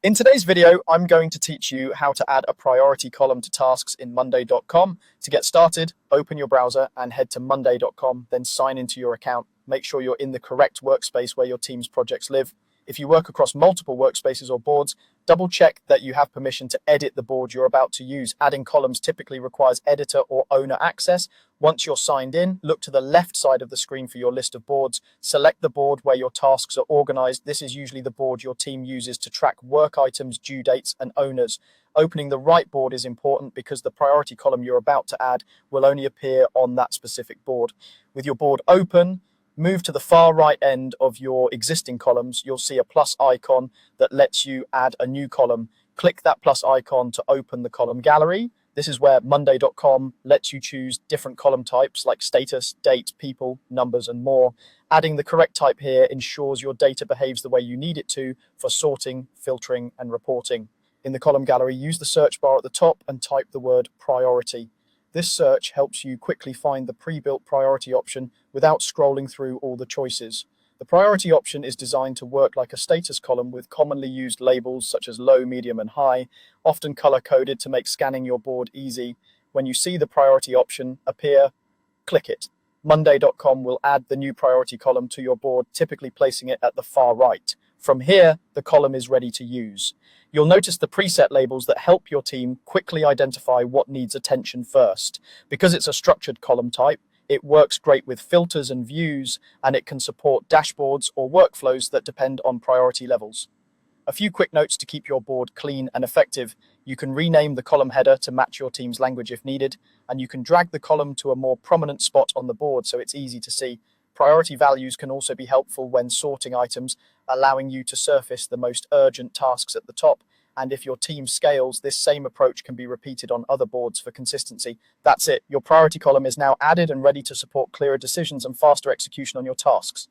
In today's video, I'm going to teach you how to add a priority column to tasks in monday.com. To get started, open your browser and head to monday.com, then sign into your account. Make sure you're in the correct workspace where your team's projects live. If you work across multiple workspaces or boards, double check that you have permission to edit the board you're about to use. Adding columns typically requires editor or owner access. Once you're signed in, look to the left side of the screen for your list of boards. Select the board where your tasks are organized. This is usually the board your team uses to track work items, due dates, and owners. Opening the right board is important because the priority column you're about to add will only appear on that specific board. With your board open, move to the far right end of your existing columns. You'll see a plus icon that lets you add a new column. Click that plus icon to open the column gallery. This is where monday.com lets you choose different column types like status, date, people, numbers, and more. Adding the correct type here ensures your data behaves the way you need it to for sorting, filtering, and reporting. In the column gallery, use the search bar at the top and type the word priority. This search helps you quickly find the pre-built priority option without scrolling through all the choices. The priority option is designed to work like a status column with commonly used labels such as low, medium, and high, often color-coded to make scanning your board easy. When you see the priority option appear, click it. Monday.com will add the new priority column to your board, typically placing it at the far right. From here, the column is ready to use. You'll notice the preset labels that help your team quickly identify what needs attention first. Because it's a structured column type, it works great with filters and views, and it can support dashboards or workflows that depend on priority levels. A few quick notes to keep your board clean and effective. You can rename the column header to match your team's language if needed, and you can drag the column to a more prominent spot on the board so it's easy to see. Priority values can also be helpful when sorting items, allowing you to surface the most urgent tasks at the top. And if your team scales, this same approach can be repeated on other boards for consistency. That's it. Your priority column is now added and ready to support clearer decisions and faster execution on your tasks.